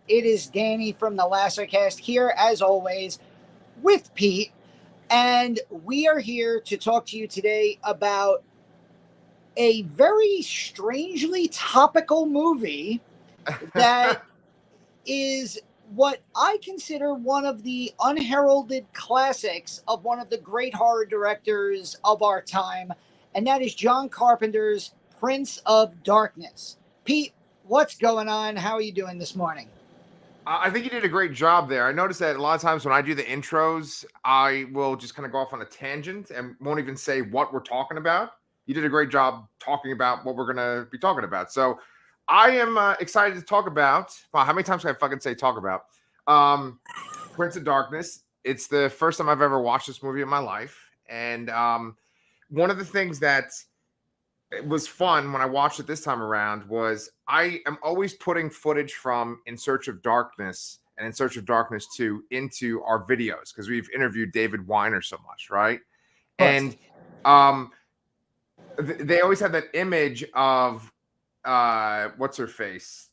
It is Danny from the Lassercast here, as always, with Pete. And we are here to talk to you today about a very strangely topical movie that is what I consider one of the unheralded classics of one of the great horror directors of our time, and that is John Carpenter's Prince of Darkness. Pete, what's going on? How are you doing this morning? I think you did a great job there. I noticed that a lot of times when I do the intros, I will just kind of go off on a tangent and won't even say what we're talking about. You did a great job talking about what we're going to be talking about. So I am excited to talk about. Wow, how many times can I fucking say talk about? Prince of Darkness. It's the first time I've ever watched this movie in my life. And one of the things that it was fun when I watched it this time around was I am always putting footage from In Search of Darkness and In Search of Darkness 2 into our videos because we've interviewed David Weiner so much, right? Of course. And they always have that image of what's her face?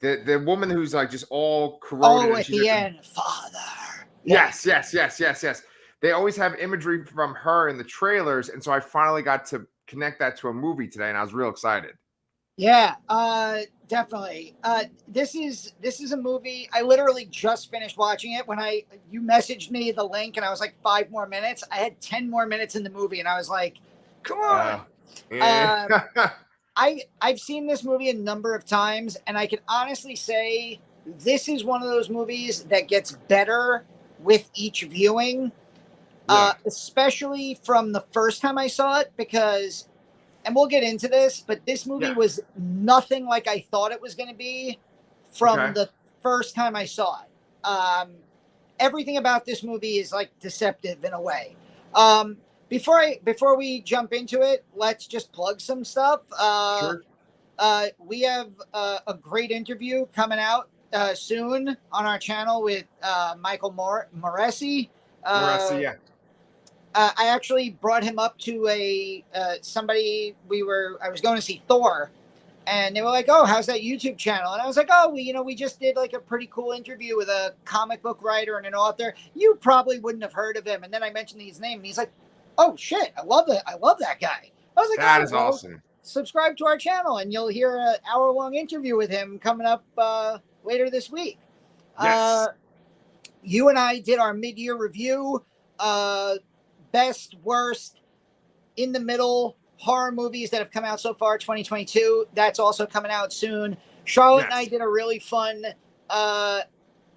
The woman who's like just all corroded Oh, and at she's the like, end, Father. Yeah. yes. They always have imagery from her in the trailers, and so I finally got to connect that to a movie today, and I was real excited. Yeah, definitely. This is a movie. I literally just finished watching it when I you messaged me the link, and I was like 5 more minutes. I had 10 more minutes in the movie, and I was like, "Come on!" Uh, yeah. Uh, I've seen this movie a number of times, and I can honestly say this is one of those movies that gets better with each viewing, Yeah. especially from the first time I saw it because and we'll get into this, but this movie Yeah. was nothing like I thought it was going to be from Okay. the first time I saw it. Everything about this movie is like deceptive in a way. Um, before we jump into it, let's just plug some stuff. Sure. We have a great interview coming out soon on our channel with Michael Moresi. Marissa, Uh, yeah. I actually brought him up to a somebody I was going to see Thor, and they were like, "Oh, how's that YouTube channel?" And I was like, "Oh, we just did like a pretty cool interview with a comic book writer and an author. You probably wouldn't have heard of him." And then I mentioned his name, and he's like, "Oh shit, I love that! I love that guy." I was like, That "Oh, is well, awesome. subscribe to our channel, and you'll hear an hour-long interview with him coming up later this week." Yes. Uh, you and I did our mid-year review. Uh, Best, worst, in the middle horror movies that have come out so far 2022. That's also coming out soon. Charlotte and I Yes. did a really fun uh,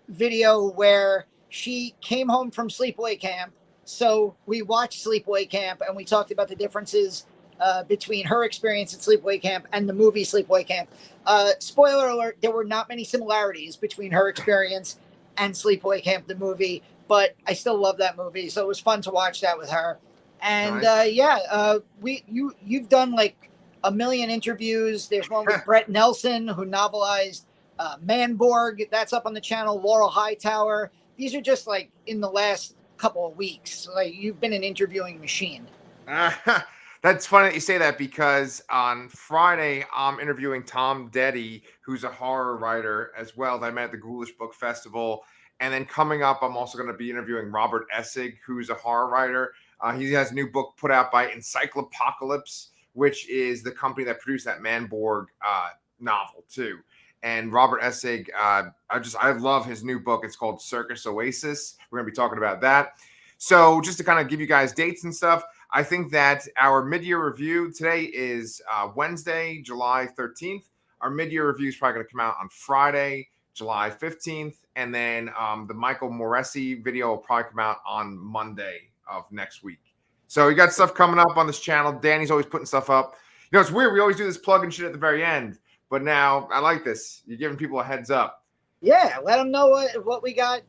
video where she came home from sleepaway camp. So we watched Sleepaway Camp and we talked about the differences between her experience at Sleepaway Camp and the movie Sleepaway Camp. Spoiler alert, there were not many similarities between her experience and Sleepaway Camp, the movie, but I still love that movie. So it was fun to watch that with her. And Nice. you've done like a million interviews. There's one with Brett Nelson who novelized Manborg. That's up on the channel. Laurel Hightower. These are just like in the last couple of weeks. Like you've been an interviewing machine. That's funny that you say that because on Friday I'm interviewing Tom Deddy, who's a horror writer as well that I met at the Ghoulish Book Festival. And then coming up, I'm also going to be interviewing Robert Essig, who's a horror writer. He has a new book put out by Encyclopocalypse, which is the company that produced that Manborg novel too. And Robert Essig, I love his new book. It's called Circus Oasis. We're going to be talking about that. So just to kind of give you guys dates and stuff, I think that our mid-year review today is Wednesday, July 13th. Our mid-year review is probably going to come out on Friday, July 15th. And then the Michael Moresi video will probably come out on Monday of next week. So you got stuff coming up on this channel. Danny's always putting stuff up. You know, it's weird. We always do this plug and shit at the very end. But now I like this. You're giving people a heads up. Yeah, let them know what we got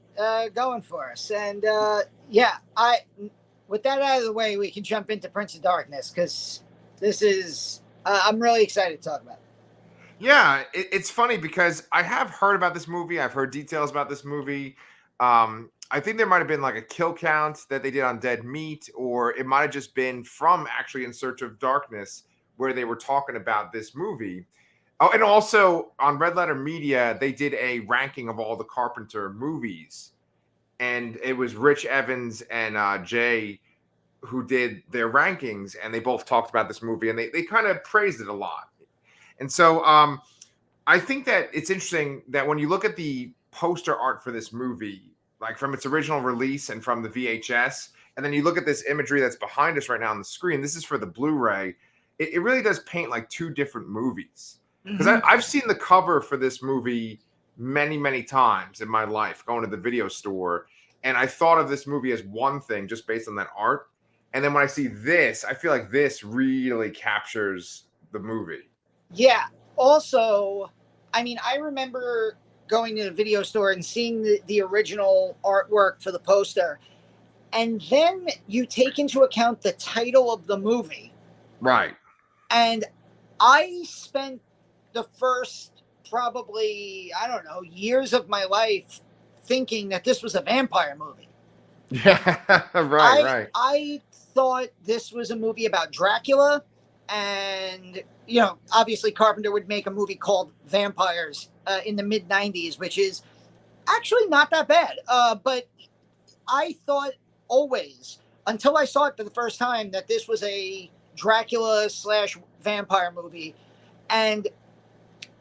going for us. And yeah, I with that out of the way, we can jump into Prince of Darkness because this is I'm really excited to talk about it. Yeah, it's funny because I have heard about this movie. I've heard details about this movie. I think there might have been like a kill count that they did on Dead Meat, or it might have just been from actually In Search of Darkness where they were talking about this movie. Oh, and also on Red Letter Media, they did a ranking of all the Carpenter movies, and it was Rich Evans and Jay who did their rankings, and they both talked about this movie, and they kind of praised it a lot. And so I think that it's interesting that when you look at the poster art for this movie, like from its original release and from the VHS, and then you look at this imagery that's behind us right now on the screen, this is for the Blu-ray. It really does paint like two different movies. Because I've seen the cover for this movie many, many times in my life, going to the video store, and I thought of this movie as one thing just based on that art. And then when I see this, I feel like this really captures the movie. Yeah. Also, I mean, I remember going to the video store and seeing the original artwork for the poster. And then you take into account the title of the movie. Right. And I spent the first probably, I don't know, years of my life thinking that this was a vampire movie. Yeah, right. I thought this was a movie about Dracula, and obviously Carpenter would make a movie called Vampires in the mid '90s, which is actually not that bad. But I thought always, until I saw it for the first time, that this was a Dracula / vampire movie, and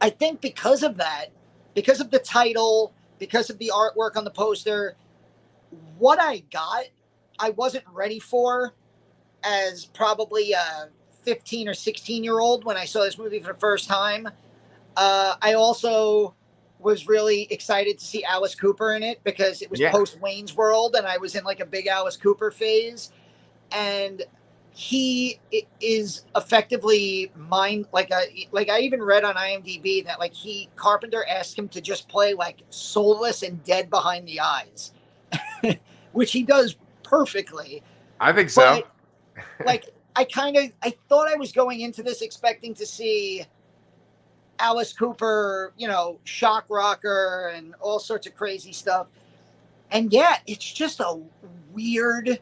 I think because of that, because of the title, because of the artwork on the poster, what I got, I wasn't ready for as probably a 15 or 16-year-old when I saw this movie for the first time. I also was really excited to see Alice Cooper in it because it was post Wayne's World, and I was in like a big Alice Cooper phase. And he is effectively like I even read on IMDb that like Carpenter asked him to just play like soulless and dead behind the eyes, which he does perfectly. I think so. Like I thought I was going into this expecting to see Alice Cooper, shock rocker and all sorts of crazy stuff. And yeah, it's just a weird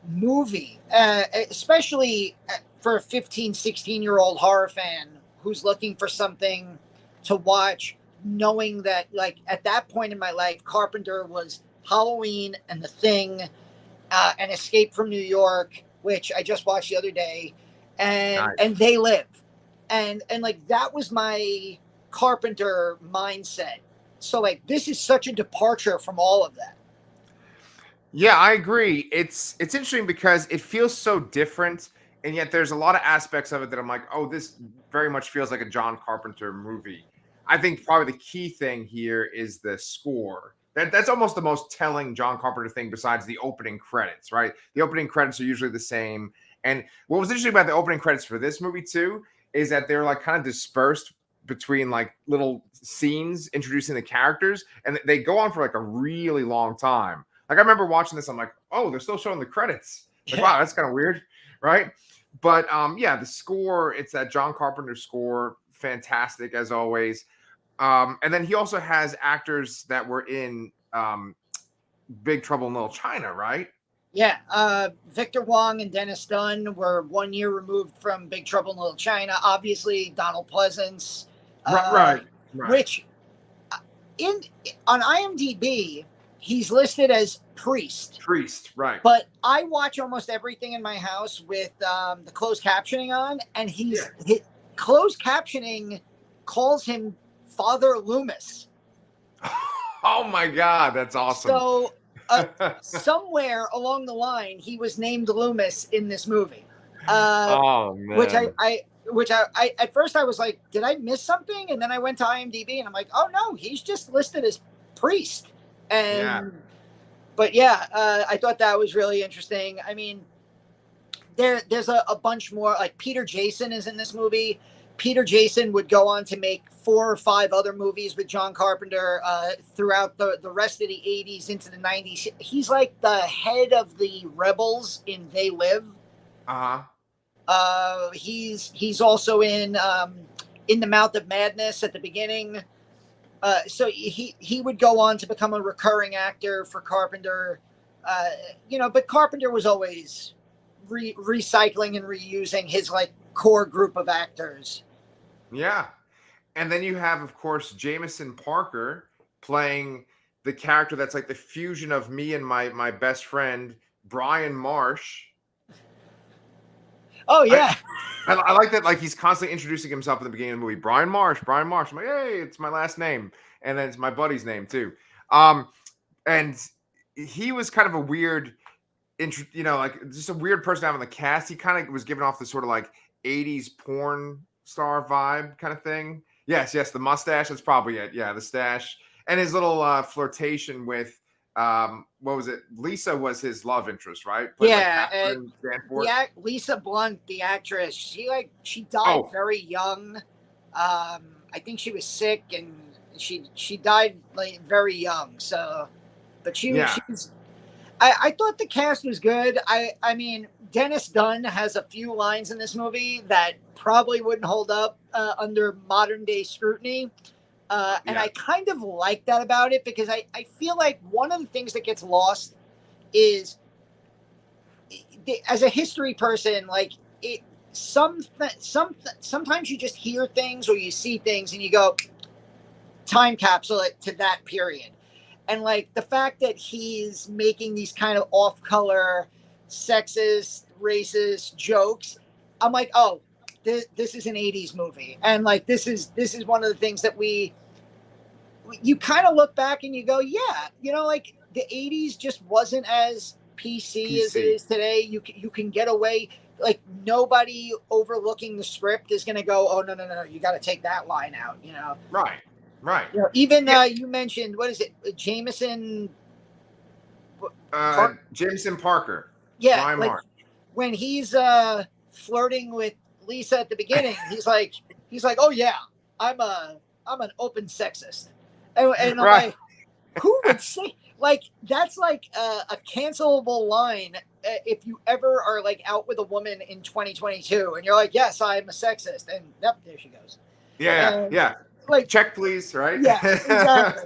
movie, especially for a 15, 16-year-old horror fan who's looking for something to watch, knowing that like at that point in my life, Carpenter was Halloween and The Thing, and Escape from New York, which I just watched the other day, and They Live. And like that was my Carpenter mindset. So like this is such a departure from all of that. Yeah, I agree. It's interesting because it feels so different, and yet there's a lot of aspects of it that I'm like, oh, this very much feels like a John Carpenter movie. I think probably the key thing here is the score. That's almost the most telling John Carpenter thing besides the opening credits, right? The opening credits are usually the same. And what was interesting about the opening credits for this movie too is that they're like kind of dispersed between like little scenes introducing the characters, and they go on for like a really long time. Like I remember watching this, I'm like, oh, they're still showing the credits. Like, wow, that's kind of weird, right? But yeah, the score, it's that John Carpenter score, fantastic as always. And then he also has actors that were in Big Trouble in Little China, right? Yeah, Victor Wong and Dennis Dunn were 1 year removed from Big Trouble in Little China. Obviously, Donald Pleasence, right. Which on IMDb he's listed as Priest. Right. But I watch almost everything in my house with the closed captioning on, and his closed captioning calls him Father Loomis. Oh my God, that's awesome. So somewhere along the line, he was named Loomis in this movie. Oh man. Which I at first I was like, did I miss something? And then I went to IMDb and I'm like, oh no, he's just listed as Priest. But yeah, I thought that was really interesting. I mean, there's a bunch more. Like Peter Jason is in this movie. Peter Jason would go on to make 4 or 5 other movies with John Carpenter throughout the rest of the 80s into the 90s. He's like the head of the rebels in They Live. He's also in The Mouth of Madness at the beginning. So he would go on to become a recurring actor for Carpenter. But Carpenter was always recycling and reusing his like core group of actors. Yeah. And then you have, of course, Jameson Parker playing the character that's like the fusion of me and my best friend Brian Marsh. Oh I, yeah. I like that. Like he's constantly introducing himself in the beginning of the movie. Brian Marsh, Brian Marsh. I'm like, hey, it's my last name, and then it's my buddy's name too. And he was kind of a weird, like just a weird person to have in the cast. He kind of was giving off this sort of like '80s porn star vibe kind of thing. Yes, the mustache. That's probably it. Yeah, the stash and his little flirtation with what was it? Lisa was his love interest, right? Played by Yeah, Catherine Danforth. Lisa Blunt, the actress, she died Oh, very young. I think she was sick and she died like very young. So, but yeah, she was. I thought the cast was good. I mean, Dennis Dunn has a few lines in this movie that probably wouldn't hold up under modern day scrutiny. And yeah, I kind of like that about it because I feel like one of the things that gets lost is as a history person, like it, sometimes you just hear things or you see things and you go time capsule it to that period. And like the fact that he's making these kind of off color, sexist, racist jokes, I'm like, oh, this is an 80s movie. And like this is one of the things that you kind of look back and you go, yeah, like the 80s just wasn't as PC as it PC. is today. You can get away, like nobody overlooking the script is going to go, oh no, you got to take that line out. Right, right. Even Yeah, you mentioned, what is it, Jameson? Jameson Parker, Yeah, Brian like Marsh. when he's flirting with Lisa at the beginning, he's like, oh yeah, I'm an open sexist, and I'm Right. like, who would say like that's like a cancelable line if you ever are like out with a woman in 2022 and you're like, yes, I'm a sexist, and yep, there she goes, Yeah, and yeah. like, Check, please. Right. yeah, exactly.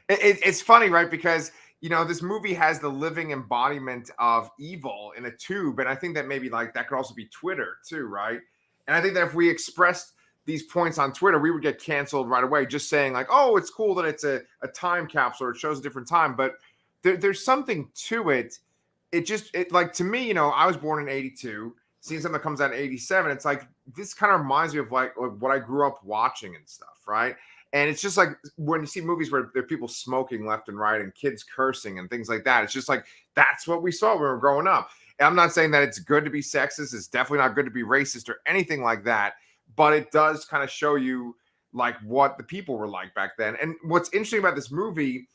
It's funny, right? Because this movie has the living embodiment of evil in a tube, and I think that maybe like that could also be Twitter too, right? And I think that if we expressed these points on Twitter, we would get canceled right away, just saying like, "Oh, it's cool that it's a time capsule or it shows a different time," but there's something to it. It like to me, I was born in '82. Seeing something that comes out in '87, it's like this kind of reminds me of like what I grew up watching and stuff, right? And it's just like when you see movies where there are people smoking left and right and kids cursing and things like that, it's just like that's what we saw when we were growing up. And I'm not saying that it's good to be sexist, it's definitely not good to be racist or anything like that, but it does kind of show you like what the people were like back then. And what's interesting about this movie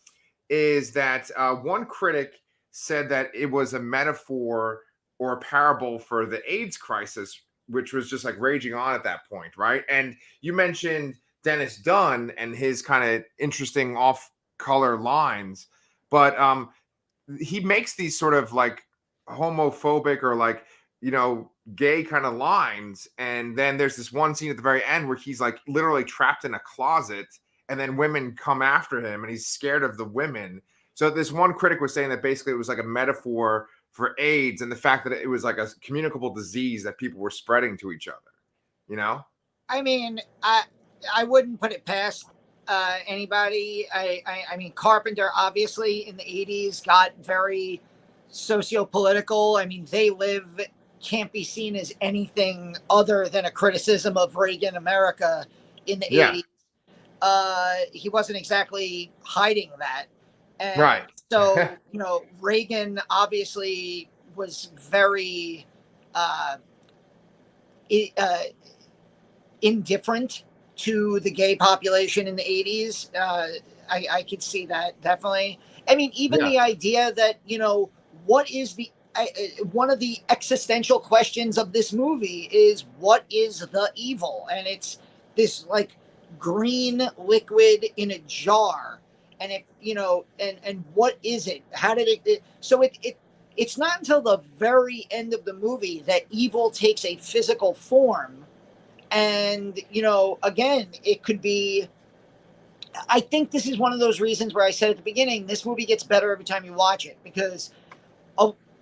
is that one critic said that it was a metaphor or a parable for the AIDS crisis, which was just like raging on at that point, right? And you mentioned Dennis Dunn and his kind of interesting off-color lines, but he makes these sort of like homophobic or like gay kind of lines, and then there's this one scene at the very end where he's like literally trapped in a closet and then women come after him and he's scared of the women. So this one critic was saying that basically it was like a metaphor for AIDS and the fact that it was like a communicable disease that people were spreading to each other, you know? I mean, I wouldn't put it past anybody. I mean, Carpenter obviously in the 80s got very socio-political. I mean, They Live can't be seen as anything other than a criticism of Reagan America in the Yeah. 80s. He wasn't exactly hiding that. And Right. so, Reagan obviously was very uh, indifferent to the gay population in the 80s. I could see that definitely. I mean, even Yeah. the idea that, what is the one of the existential questions of this movie is what is the evil? And it's this like green liquid in a jar. And and what is it? How did so it's not until the very end of the movie that evil takes a physical form. And again, it could be, I think this is one of those reasons where I said at the beginning, this movie gets better every time you watch it, because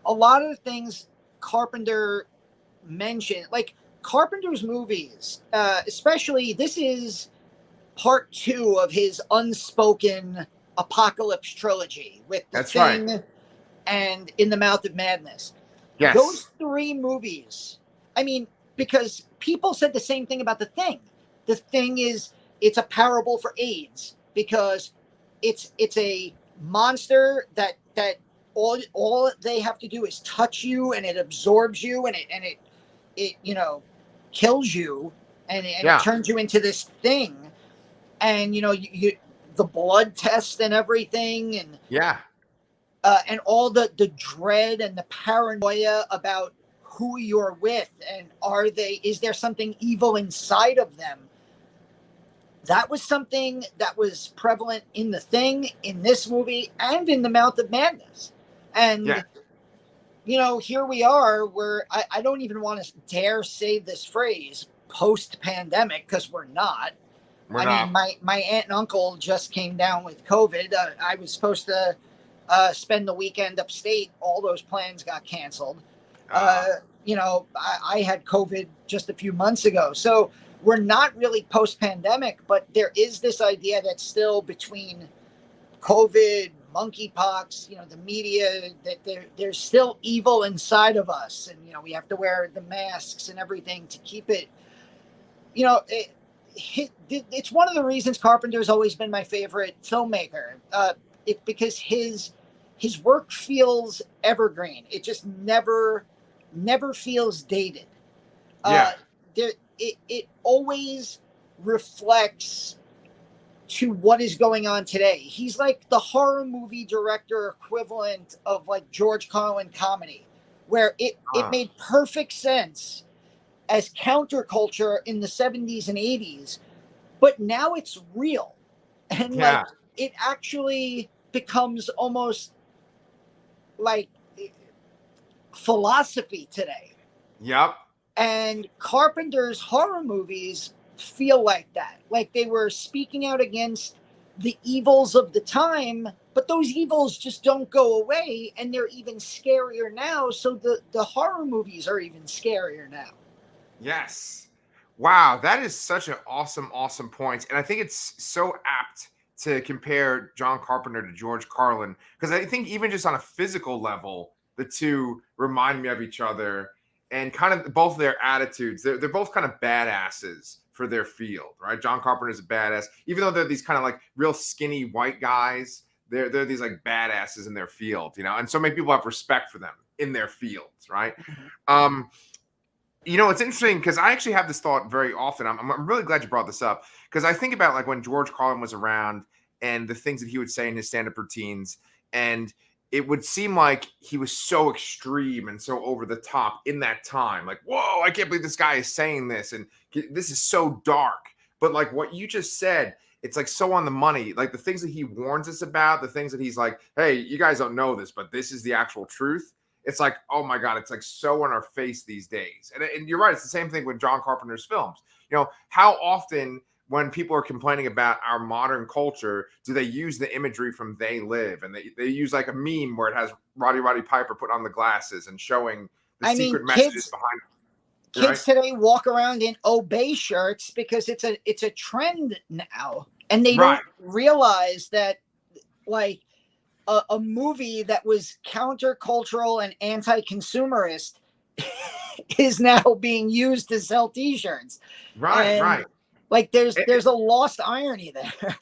a lot of the things Carpenter mentioned, like Carpenter's movies, especially this is part 2 of his unspoken apocalypse trilogy with The That's right. Thing and In the Mouth of Madness. Yes. Those 3 movies, I mean, because people said the same thing about The Thing. The Thing is, it's a parable for AIDS because it's a monster that all they have to do is touch you and it absorbs you and it kills you and it Yeah. turns you into this thing. And you the blood test and everything, Yeah. and all the dread and the paranoia about who you're with, and is there something evil inside of them. That was something that was prevalent in The Thing, in this movie, and in The Mouth of Madness. Yeah. And here we are where I don't even want to dare say this phrase post-pandemic, because we're not. We're I not. mean, my aunt and uncle just came down with COVID. I was supposed to spend the weekend upstate. All those plans got canceled. I had COVID just a few months ago. So we're not really post-pandemic, but there is this idea that still between COVID, monkeypox, the media, that there's still evil inside of us. And, we have to wear the masks and everything to keep it, it's one of the reasons Carpenter's always been my favorite filmmaker. Because his work feels evergreen. It just never feels dated. Yeah. It always reflects to what is going on today. He's like the horror movie director equivalent of like George Carlin comedy, where it made perfect sense as counterculture in the 70s and 80s, but now it's real. And Yeah. like it actually becomes almost like philosophy today. Yep. And Carpenter's horror movies feel like that. Like they were speaking out against the evils of the time, but those evils just don't go away, and they're even scarier now. So the horror movies are even scarier now. Yes. Wow, that is such an awesome point. And I think it's so apt to compare John Carpenter to George Carlin, because I think even just on a physical level, the two remind me of each other, and kind of both their attitudes. They're both kind of badasses for their field, right? John Carpenter's a badass, even though they're these kind of like real skinny white guys. They're these like badasses in their field, and so many people have respect for them in their fields, right? It's interesting because I actually have this thought very often. I'm really glad you brought this up, because I think about like when George Carlin was around and the things that he would say in his stand-up routines, and it would seem like he was so extreme and so over the top in that time. Like, whoa, I can't believe this guy is saying this, and this is so dark. But like what you just said, it's like so on the money. Like the things that he warns us about, the things that he's like, hey, you guys don't know this, but this is the actual truth. It's like, oh my God, it's like so in our face these days. And you're right, it's the same thing with John Carpenter's films. How often when people are complaining about our modern culture, do they use the imagery from They Live? And they use like a meme where it has Roddy Piper put on the glasses and showing the secret messages behind it. Kids today walk around in Obey shirts because it's a trend now. And they don't realize that like a movie that was countercultural and anti-consumerist is now being used to sell T-shirts. Right. Like there's a lost irony there.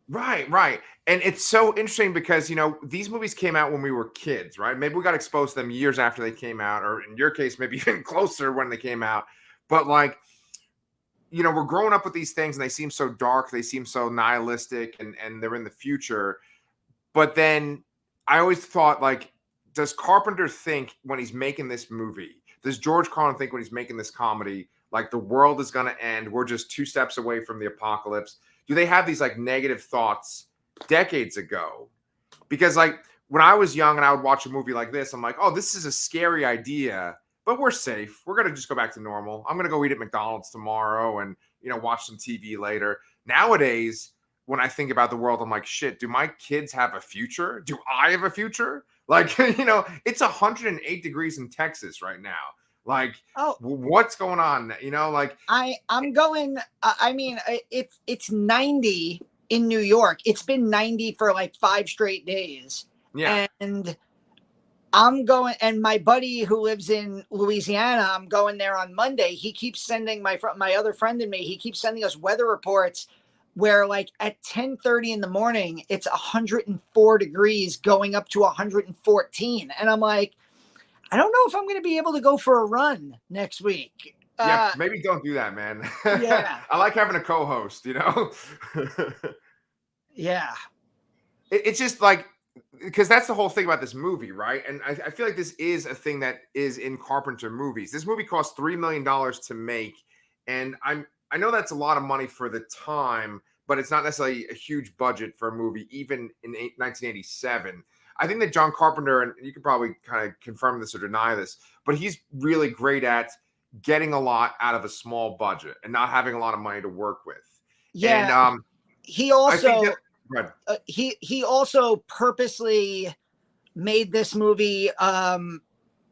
Right. And it's so interesting because, these movies came out when we were kids, right? Maybe we got exposed to them years after they came out, or in your case, maybe even closer when they came out. But like, we're growing up with these things and they seem so dark. They seem so nihilistic and they're in the future. But then I always thought, like, does Carpenter think when he's making this movie, does George Carlin think when he's making this comedy, like the world is going to end, we're just 2 steps away from the apocalypse? Do they have these like negative thoughts decades ago? Because like when I was young and I would watch a movie like this, I'm like, oh, this is a scary idea, but we're safe. We're going to just go back to normal. I'm going to go eat at McDonald's tomorrow and, watch some TV later. Nowadays, when I think about the world, I'm like, shit, do my kids have a future? Do I have a future? Like, it's 108 degrees in Texas right now. Like, Oh, what's going on? You know, like I'm going. I mean, it's 90 in New York. It's been 90 for like 5 straight days, yeah. and I'm going. And my buddy who lives in Louisiana, I'm going there on Monday. He keeps sending my other friend and me. He keeps sending us weather reports where like at 10:30 in the morning, it's 104 degrees going up to 114, and I'm like, I don't know if I'm going to be able to go for a run next week. Yeah, maybe don't do that, man. Yeah, I like having a co-host, you know? yeah, It's just like, because that's the whole thing about this movie, right? And I feel like this is a thing that is in Carpenter movies. This movie cost $3 million to make, and I know that's a lot of money for the time, but it's not necessarily a huge budget for a movie, even in 1987. I think that John Carpenter, and you could probably kind of confirm this or deny this, but he's really great at getting a lot out of a small budget and not having a lot of money to work with. And yeah. He I think also that, right. he also purposely made this movie.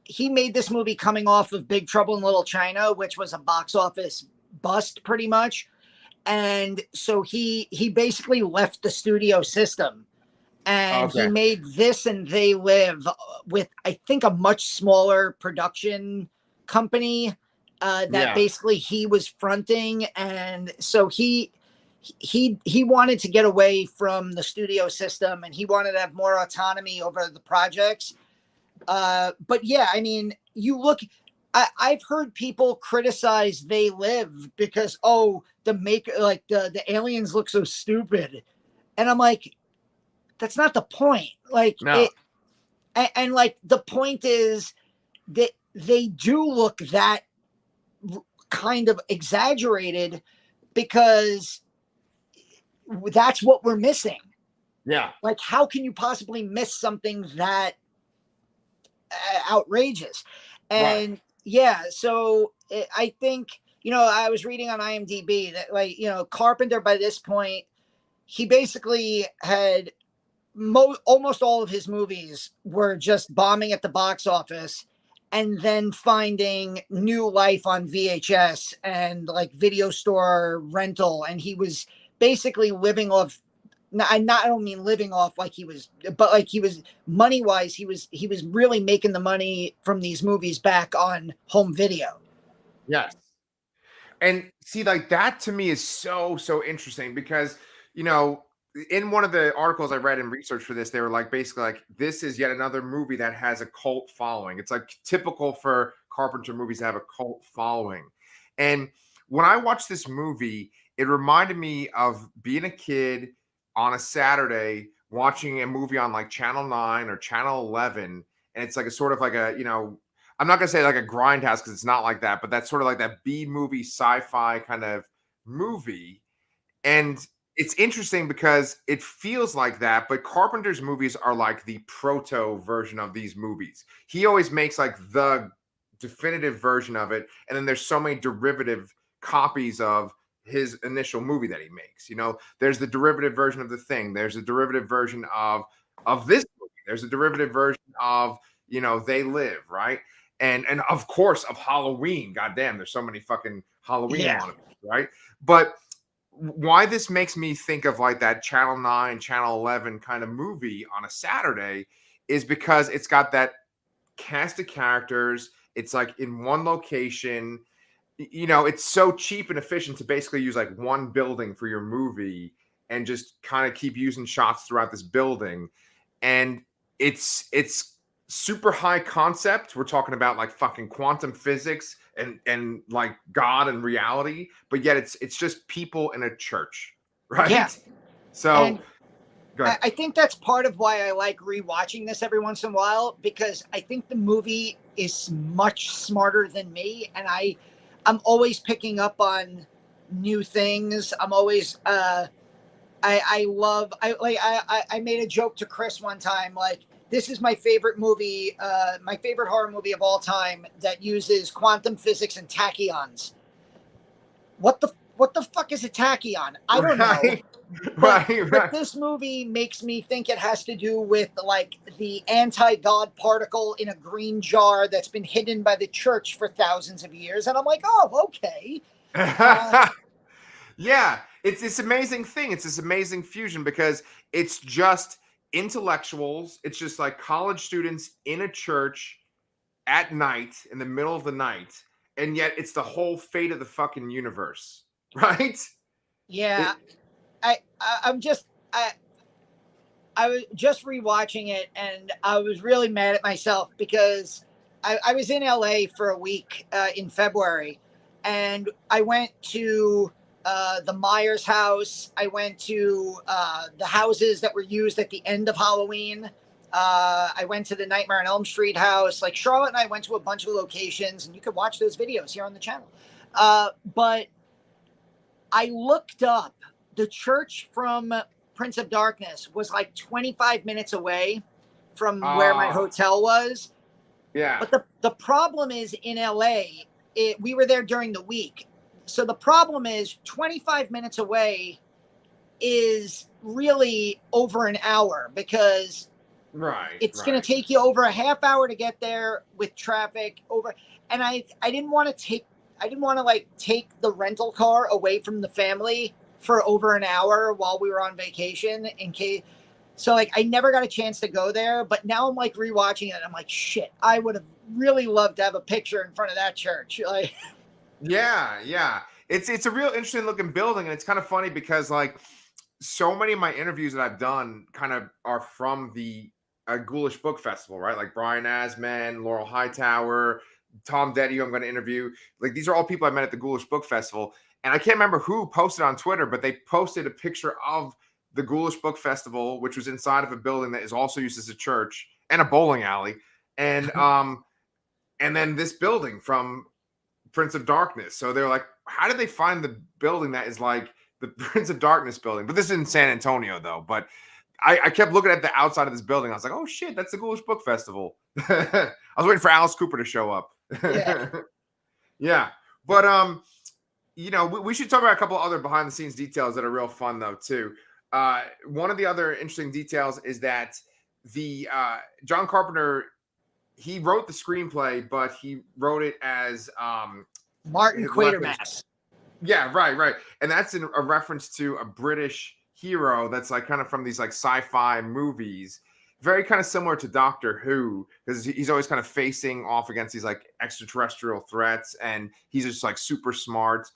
He made this movie coming off of Big Trouble in Little China, which was a box office bust, pretty much. And so he basically left the studio system, and he Okay. made this and They Live with, I think, a much smaller production company that Yeah. basically he was fronting. And so he wanted to get away from the studio system, and he wanted to have more autonomy over the projects. But yeah, I mean, you look. I've heard people criticize They Live because, oh, the aliens look so stupid, and I'm like, that's not the point. Like No. it, and like the point is that they do look that kind of exaggerated because that's what we're missing. Yeah. Like, how can you possibly miss something that outrageous? Right. And yeah, so I think, I was reading on IMDb that, like, Carpenter by this point, he basically had almost all of his movies were just bombing at the box office and then finding new life on VHS and like video store rental. And he was basically living off. I don't mean living off like he was, but like he was money wise, he was really making the money from these movies back on home video. Yes. And see, like that to me is so interesting because, you know, in one of the articles I read and research for this, they were like basically like this is yet another movie that has a cult following. It's like typical for Carpenter movies to have a cult following. And when I watched this movie, it reminded me of being a kid on a Saturday watching a movie on like Channel 9 or Channel 11. And it's like a sort of like a, I'm not gonna say like a grindhouse because it's not like that, but that's sort of like that B movie sci-fi kind of movie. And it's interesting because it feels like that, but Carpenter's movies are like the proto version of these movies. He always makes like the definitive version of it, and then there's so many derivative copies of his initial movie that he makes. There's the derivative version of The Thing. There's a derivative version of this movie. There's a derivative version of They Live, right? And of course of Halloween. Goddamn, there's so many fucking Halloween Yeah. ones, right? But why this makes me think of like that Channel 9, Channel 11 kind of movie on a Saturday is because it's got that cast of characters. It's like in one location. It's so cheap and efficient to basically use like one building for your movie and just kind of keep using shots throughout this building. And it's super high concept. We're talking about like fucking quantum physics and like God and reality, but yet it's just people in a church, right? Yeah. So And go ahead. I think that's part of why I like rewatching this every once in a while, because I think the movie is much smarter than me, and I'm always picking up on new things. I'm always I made a joke to Chris one time, like, this is my favorite movie, my favorite horror movie of all time that uses quantum physics and tachyons. What the fuck is a tachyon? I don't know. Right? but Right, but right. this movie makes me think it has to do with like the anti-god particle in a green jar that's been hidden by the church for thousands of years, and I'm like, oh, okay. uh Yeah, it's this amazing thing. It's this amazing fusion because it's just intellectuals. It's just like college students in a church at night in the middle of the night, and yet it's the whole fate of the fucking universe, right? yeah, It, I'm just I was just rewatching it, and I was really mad at myself because I was in LA for a week in February, and I went to the Myers house. I went to the houses that were used at the end of Halloween. I went to the Nightmare on Elm Street house. Like Charlotte and I went to a bunch of locations, and you could watch those videos here on the channel. But I looked up the church from Prince of Darkness was like 25 minutes away from where my ah, hotel was. yeah, But the problem is in LA, we were there during the week. So the problem is 25 minutes away is really over an hour because right, it's going to right. take you over a half hour to get there with traffic over. And I didn't want to like take the rental car away from the family for over an hour while we were on vacation in case. So like I never got a chance to go there, but now I'm like rewatching it. I'm like, shit, I would have really loved to have a picture in front of that church. Like, Yeah, yeah. It's a real interesting looking building, and it's kind of funny because like so many of my interviews that I've done kind of are from the Ghoulish Book Festival, right? Like Brian Asman, Laurel Hightower, Tom Detty, who I'm going to interview. Like these are all people I met at the Ghoulish Book Festival, and I can't remember who posted on Twitter, but they posted a picture of the Ghoulish Book Festival, which was inside of a building that is also used as a church and a bowling alley, and then this building from Prince of Darkness. So they're like, how did they find the building that is like the Prince of Darkness building? But this is in San Antonio, though. But I kept looking at the outside of this building. I was like, oh shit, that's the Ghoulish Book Festival. I was waiting for Alice Cooper to show up. yeah. Yeah. But we should talk about a couple other behind the scenes details that are real fun though, too. One of the other interesting details is that the John Carpenter, he wrote the screenplay, but he wrote it as Martin weapons. Quatermass. Yeah, right, right. And that's a reference to a British hero that's like kind of from these like sci-fi movies, very kind of similar to Doctor Who, because he's always kind of facing off against these like extraterrestrial threats, and he's just like super smart.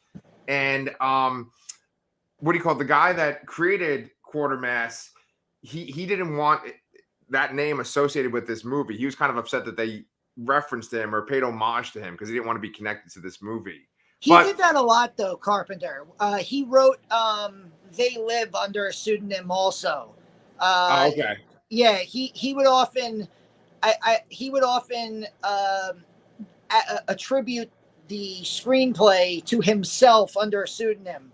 And what do you call it? The guy that created Quatermass? He didn't want that name associated with this movie. He was kind of upset that they referenced him or paid homage to him because he didn't want to be connected to this movie. He But did that a lot, though. Carpenter. He wrote "They Live" under a pseudonym, also. Uh, oh, okay. yeah, he would often, he would often attribute the screenplay to himself under a pseudonym.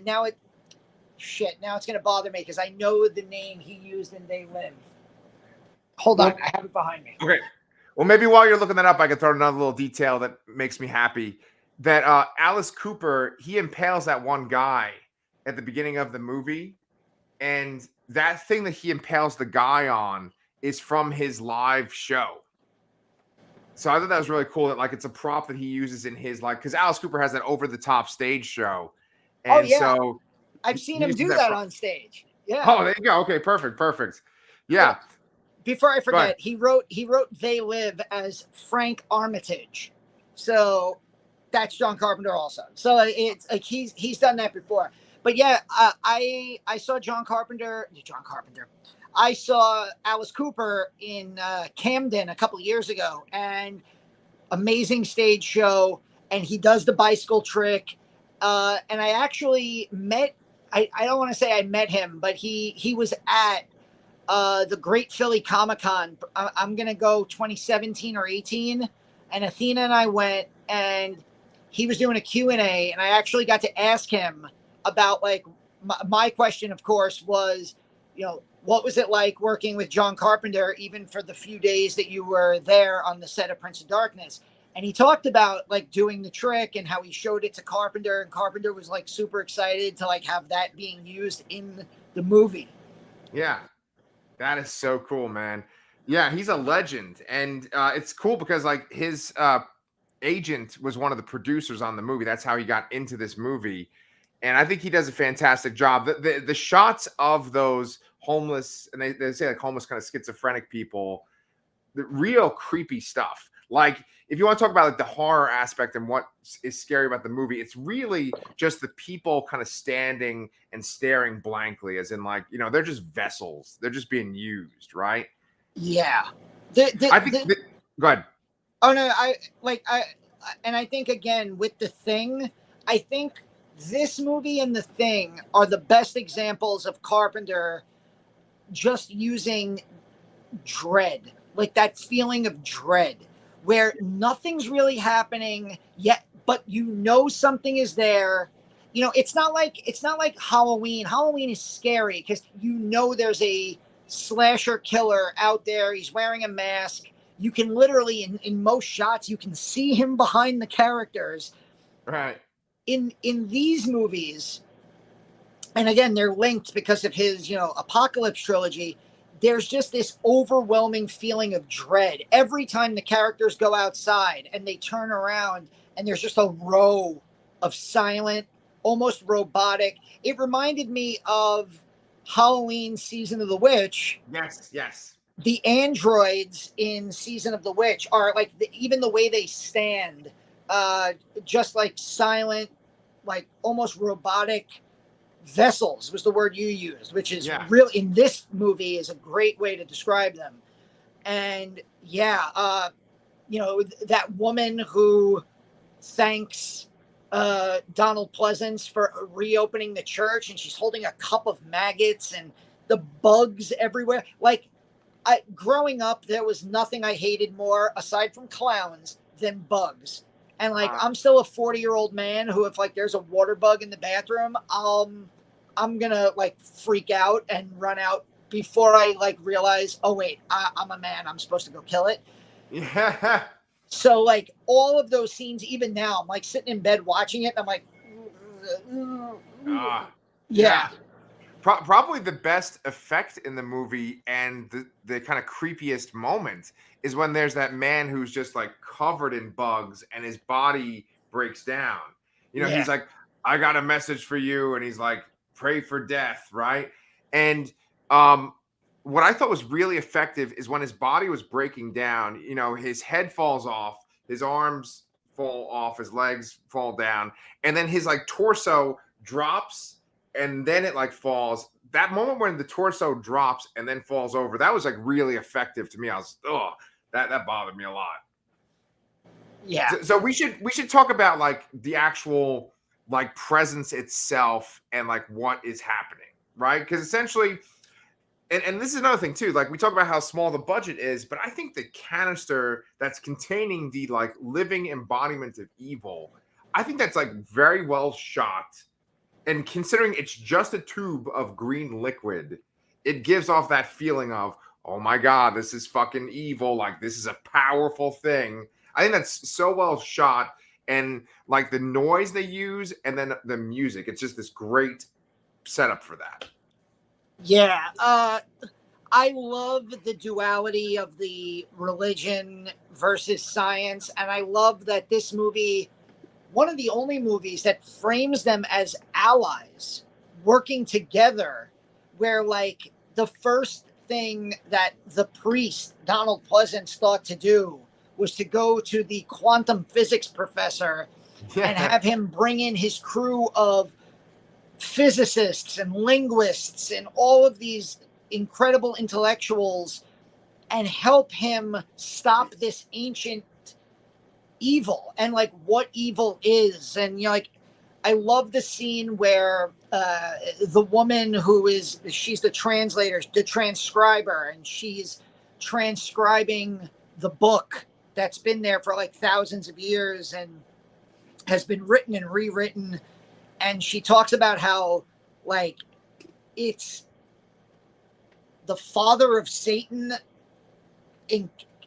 Now it, shit. Now it's gonna bother me because I know the name he used in "They Live." Hold on, Well, I have it behind me. okay. Well, maybe while you're looking that up, I could throw another little detail that makes me happy. That Alice Cooper, he impales that one guy at the beginning of the movie, and that thing that he impales the guy on is from his live show. So I thought that was really cool that like it's a prop that he uses in his like because Alice Cooper has that over the top stage show, Oh and yeah, so I've he seen him uses do that. that on stage. Yeah. Oh, there you go. Okay, perfect, perfect. Yeah. Yeah, Before I go ahead. forget, he wrote "They Live" as Frank Armitage, so that's John Carpenter also. So it's like he's done that before. But yeah, I saw John Carpenter. John Carpenter. I saw Alice Cooper in Camden a couple of years ago, and amazing stage show. And he does the bicycle trick. And I actually met. I don't want to say I met him, but he was at the Great Philly Comic Con. I'm gonna go 2017 or 18, and Athena and I went, and he was doing a Q&A, and I actually got to ask him about like my question, of course, was, what was it like working with John Carpenter, even for the few days that you were there on the set of Prince of Darkness? And he talked about like doing the trick and how he showed it to Carpenter, and Carpenter was like super excited to like have that being used in the movie. Yeah, that is so cool, man. Yeah, he's a legend, and it's cool because like his agent was one of the producers on the movie. That's how he got into this movie, and I think he does a fantastic job. The shots of those homeless, and they say like homeless kind of schizophrenic people, the real creepy stuff. Like if you want to talk about like the horror aspect and what is scary about the movie, it's really just the people kind of standing and staring blankly, as in like, you know, they're just vessels. They're just being used, right? Yeah. I think go ahead. Oh no, I think again with The Thing, I think this movie and The Thing are the best examples of Carpenter just using dread, like that feeling of dread, where nothing's really happening yet, but you know something is there. You know, it's not like Halloween. Halloween is scary because you know there's a slasher killer out there. He's wearing a mask. You can literally, in most shots, you can see him behind the characters. Right. In these movies, and again, they're linked because of his, Apocalypse trilogy. There's just this overwhelming feeling of dread every time the characters go outside and they turn around, and there's just a row of silent, almost robotic. It reminded me of Halloween Season of the Witch. Yes, yes. The androids in Season of the Witch are like even the way they stand, just like silent, like almost robotic vessels was the word you used, which is real in this movie is a great way to describe them. And that woman who thanks Donald Pleasance for reopening the church, and she's holding a cup of maggots and the bugs everywhere. Like, growing up, there was nothing I hated more aside from clowns than bugs. And like, I'm still a 40-year-old man who, if like there's a water bug in the bathroom, I'm gonna like freak out and run out before I like realize, oh wait, I'm a man, I'm supposed to go kill it. Yeah. So like all of those scenes, even now, I'm like sitting in bed watching it, and I'm like, yeah. Probably the best effect in the movie and the kind of creepiest moment is when there's that man who's just like covered in bugs and his body breaks down. You know, he's like, I got a message for you. And he's like, pray for death, right? And what I thought was really effective is when his body was breaking down, you know, his head falls off, his arms fall off, his legs fall down, and then his like torso drops and then it like falls. That moment when the torso drops and then falls over, that was like really effective to me. I was, that bothered me a lot. Yeah. So we should talk about like the actual like presence itself and like what is happening, right? Because essentially, and this is another thing too, like we talk about how small the budget is, but I think the canister that's containing the like living embodiment of evil, I think that's like very well shot. And considering it's just a tube of green liquid, it gives off that feeling of, oh my God, this is fucking evil. Like, this is a powerful thing. I think that's so well shot. And like the noise they use and then the music, it's just this great setup for that. Yeah. I love the duality of the religion versus science. And I love that this movie, one of the only movies that frames them as allies working together, where like the first thing that the priest Donald Pleasance thought to do was to go to the quantum physics professor and have him bring in his crew of physicists and linguists and all of these incredible intellectuals and help him stop this ancient evil and like what evil is. And like I love the scene where the woman she's the translator, the transcriber, and she's transcribing the book that's been there for like thousands of years and has been written and rewritten. And she talks about how like it's the father of Satan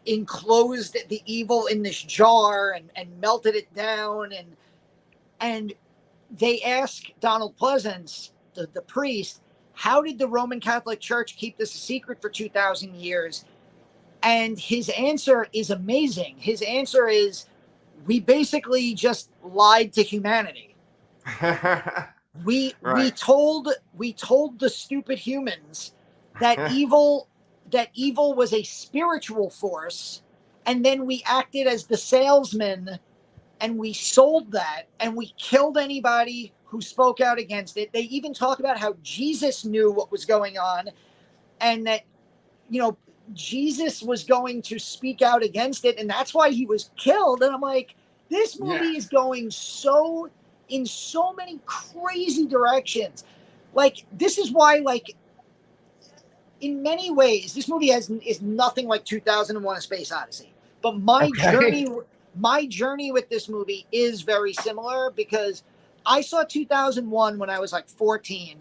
enclosed the evil in this jar and melted it down. And they ask Donald Pleasance, the priest, how did the Roman Catholic Church keep this a secret for 2,000 years? And his answer is amazing. His answer is, we basically just lied to humanity. We Right. we told the stupid humans that evil was a spiritual force, and then we acted as the salesman, and we sold that, and we killed anybody who spoke out against it. They even talk about how Jesus knew what was going on, and that, you know, Jesus was going to speak out against it, and that's why he was killed. And I'm like, this Yeah. movie is going in so many crazy directions. Like, this is why, like, in many ways, this movie is nothing like 2001: A Space Odyssey. But Okay. my journey with this movie is very similar, because I saw 2001 when I was like 14,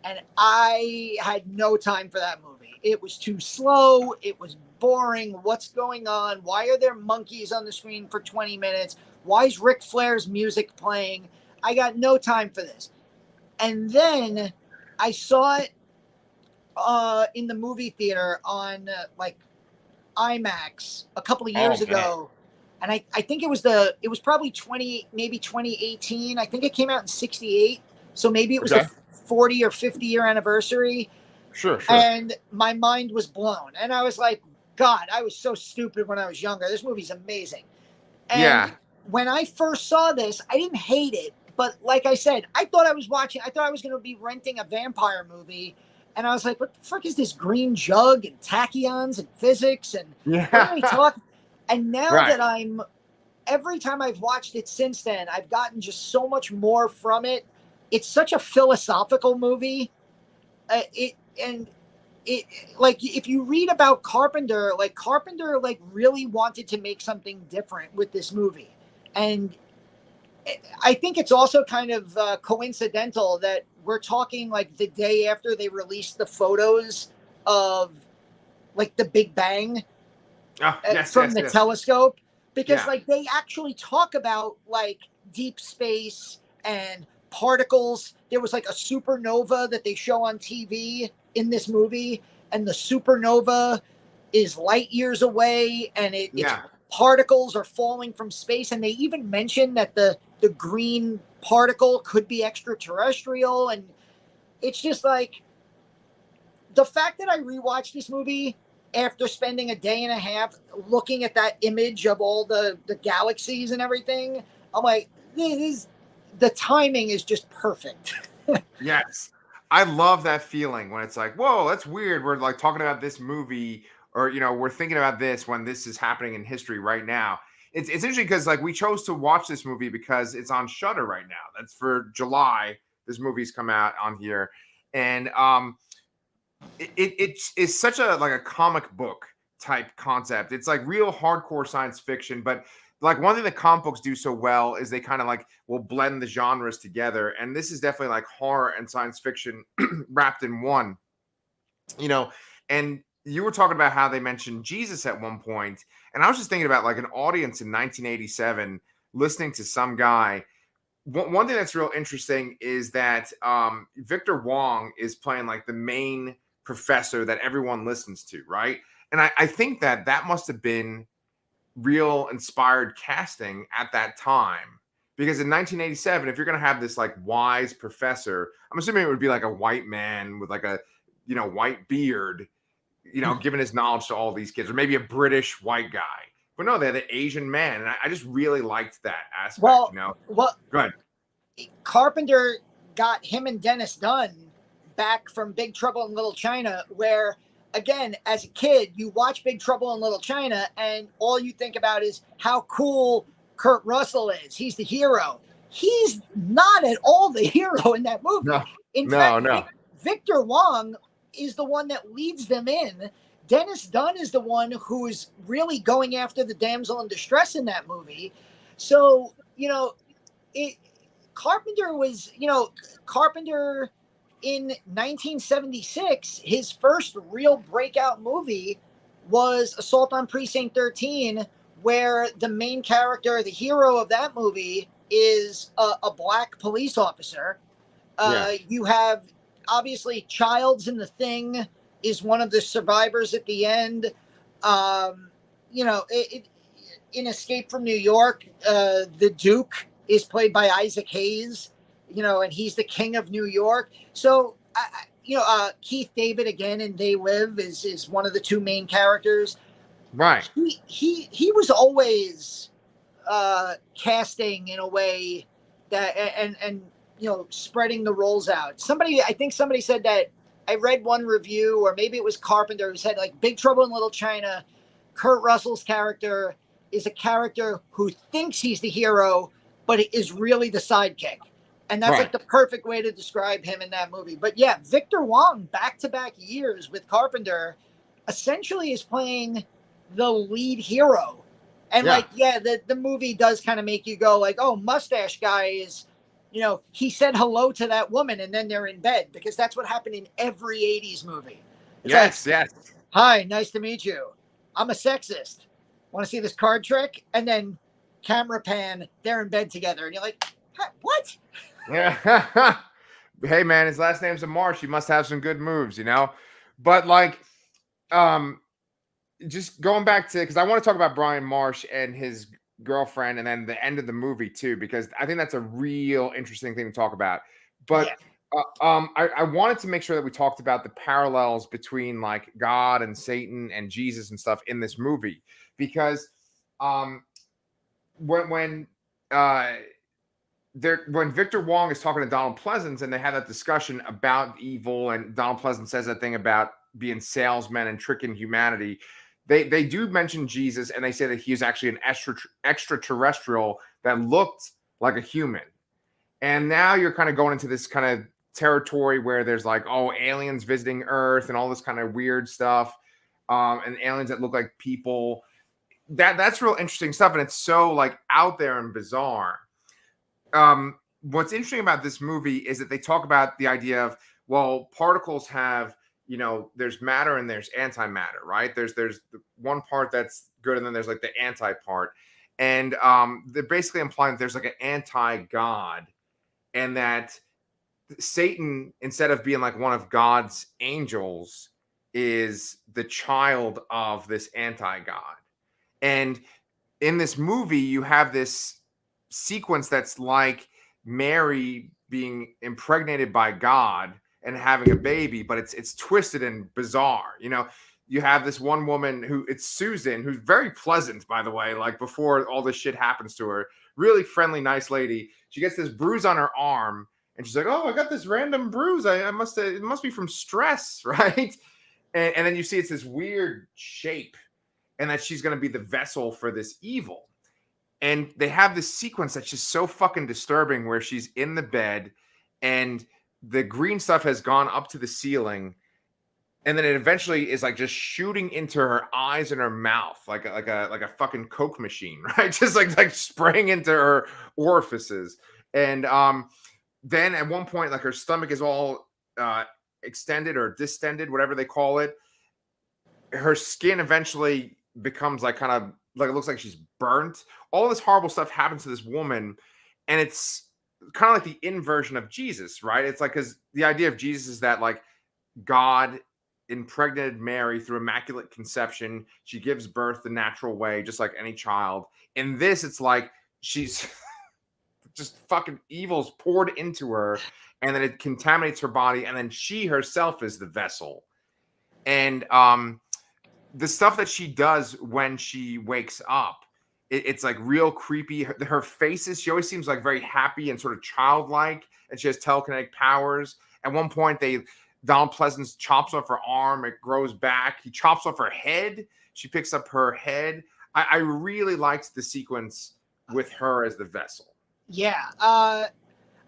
and I had no time for that movie. It was too slow. It was boring. What's going on? Why are there monkeys on the screen for 20 minutes? Why is Ric Flair's music playing? I got no time for this. And then I saw it in the movie theater on like IMAX a couple of Oh years man. ago. And I think it was probably 2018. I think it came out in 68. So maybe it was Okay. the 40 or 50-year anniversary. Sure. Sure. And my mind was blown. And I was like, God, I was so stupid when I was younger. This movie's amazing. And Yeah. when I first saw this, I didn't hate it. But like I said, I thought I was going to be renting a vampire movie. And I was like, what the fuck is this green jug and tachyons and physics? And what are they Yeah. talking? And now Right. that every time I've watched it since then, I've gotten just so much more from it. It's such a philosophical movie. And it, like, if you read about Carpenter, like really wanted to make something different with this movie. And I think it's also kind of coincidental that we're talking like the day after they released the photos of like the Big Bang Oh, yes. from Yes. the Yes. telescope, because Yeah. like they actually talk about like deep space and particles. There was like a supernova that they show on TV in this movie, and the supernova is light years away, and it's Yeah. particles are falling from space. And they even mention that the green particle could be extraterrestrial. And it's just like, the fact that I rewatched this movie after spending a day and a half looking at that image of all the galaxies and everything, I'm like, the timing is just perfect. Yes. I love that feeling when it's like, whoa, that's weird. We're like talking about this movie, or we're thinking about this when this is happening in history right now. It's interesting because like we chose to watch this movie because it's on Shudder right now. That's for July. This movie's come out on here. And it's such a like a comic book type concept. It's like real hardcore science fiction, but like one thing that comic books do so well is they kind of like will blend the genres together. And this is definitely like horror and science fiction wrapped in one, you know. And you were talking about how they mentioned Jesus at one point, and I was just thinking about like an audience in 1987 listening to some guy. One thing that's real interesting is that Victor Wong is playing like the main professor that everyone listens to, right? And I think that that must have been real inspired casting at that time, because in 1987, if you're going to have this like wise professor, I'm assuming it would be like a white man with like a white beard, giving his knowledge to all these kids, or maybe a British white guy. But no, they're the Asian man, and I just really liked that aspect. Well, Go ahead. Carpenter got him and Dennis Dunn back from Big Trouble in Little China, where, again, as a kid, you watch Big Trouble in Little China, and all you think about is how cool Kurt Russell is. He's the hero. He's not at all the hero in that movie. No, In no, fact, no. Victor Wong is the one that leads them in. Dennis Dunn is the one who is really going after the damsel in distress in that movie. So, it Carpenter in 1976, his first real breakout movie was Assault on Precinct 13, where the main character, the hero of that movie, is a black police officer. Yeah. You have obviously Childs in The Thing is one of the survivors at the end. Um, in Escape from New York, the Duke is played by Isaac Hayes, and he's the king of New York. So, Keith David again in They Live is one of the two main characters. Right. He was always casting in a way that and spreading the roles out. I think somebody said that. I read one review, or maybe it was Carpenter, who said like Big Trouble in Little China, Kurt Russell's character is a character who thinks he's the hero, but is really the sidekick. And that's Right. like the perfect way to describe him in that movie. But yeah, Victor Wong, back-to-back years with Carpenter, essentially is playing the lead hero. And Yeah. the movie does kind of make you go like, oh, Mustache Guy is, he said hello to that woman and then they're in bed, because that's what happened in every 80s movie. It's Yes. like, Yes. hi, nice to meet you. I'm a sexist. Want to see this card trick? And then camera pan, they're in bed together. And you're like, what? Yeah. Hey man, his last name's Marsh. He must have some good moves, But like, just going back to, because I want to talk about Brian Marsh and his girlfriend, and then the end of the movie too, because I think that's a real interesting thing to talk about. But I wanted to make sure that we talked about the parallels between like God and Satan and Jesus and stuff in this movie, because when Victor Wong is talking to Donald Pleasance and they have that discussion about evil, and Donald Pleasance says that thing about being salesmen and tricking humanity, they do mention Jesus, and they say that he is actually an extraterrestrial that looked like a human. And now you're kind of going into this kind of territory where there's like, oh, aliens visiting Earth and all this kind of weird stuff, and aliens that look like people. That's real interesting stuff, and it's so like out there and bizarre. What's interesting about this movie is that they talk about the idea of, well, particles have, there's matter and there's antimatter, right? There's the one part that's good, and then there's like the anti part. And they're basically implying that there's like an anti-God, and that Satan, instead of being like one of God's angels, is the child of this anti-God. And in this movie, you have this sequence that's like Mary being impregnated by God and having a baby, but it's twisted and bizarre. You have this one woman it's Susan, who's very pleasant, by the way, like before all this shit happens to her. Really friendly, nice lady. She gets this bruise on her arm, and she's like, oh, I got this random bruise. It must be from stress, right? And then you see it's this weird shape, and that she's going to be the vessel for this evil. And they have this sequence that's just so fucking disturbing, where she's in the bed and the green stuff has gone up to the ceiling, and then it eventually is like just shooting into her eyes and her mouth like a fucking Coke machine, right? Just like spraying into her orifices. And then at one point, like her stomach is all extended or distended, whatever they call it. Her skin eventually becomes like kind of like, it looks like she's burnt. All this horrible stuff happens to this woman, and it's kind of like the inversion of Jesus, right? It's like, because the idea of Jesus is that like God impregnated Mary through immaculate conception. She gives birth the natural way, just like any child. In this, it's like she's just fucking evil's poured into her, and then it contaminates her body, and then she herself is the vessel. And the stuff that she does when she wakes up, it's like real creepy. Her faces, she always seems like very happy and sort of childlike, and she has telekinetic powers. At one point, Donald Pleasance chops off her arm, it grows back. He chops off her head, she picks up her head. I really liked the sequence with her as the vessel. Yeah. I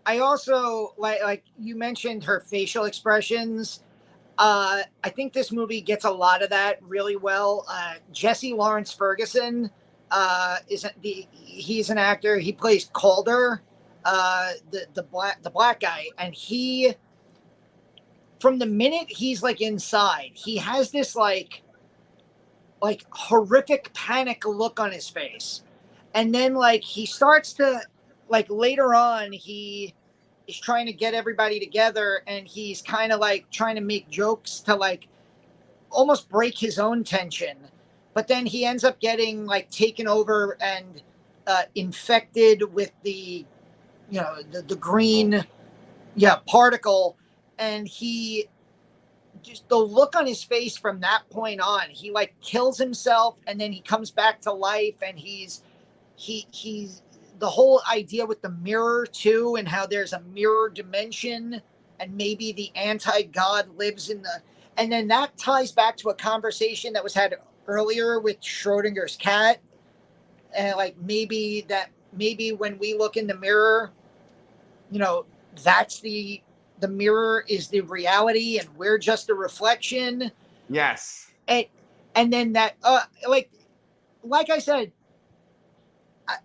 also like you mentioned her facial expressions. I think this movie gets a lot of that really well. Jesse Lawrence Ferguson he's an actor. He plays Calder, the black guy, and he, from the minute he's like inside, he has this like like horrific panic look on his face. And then like he starts to like later on he is trying to get everybody together and he's kind of like trying to make jokes to like almost break his own tension. But then he ends up getting like taken over and infected with the green particle, and he just the look on his face from that point on, he like kills himself and then he comes back to life, and he's the whole idea with the mirror too, and how there's a mirror dimension and maybe the anti-god lives in the, and then that ties back to a conversation that was had earlier with Schrodinger's cat, and like maybe when we look in the mirror, that's the mirror is the reality and we're just a reflection. Yes. And then that like I said,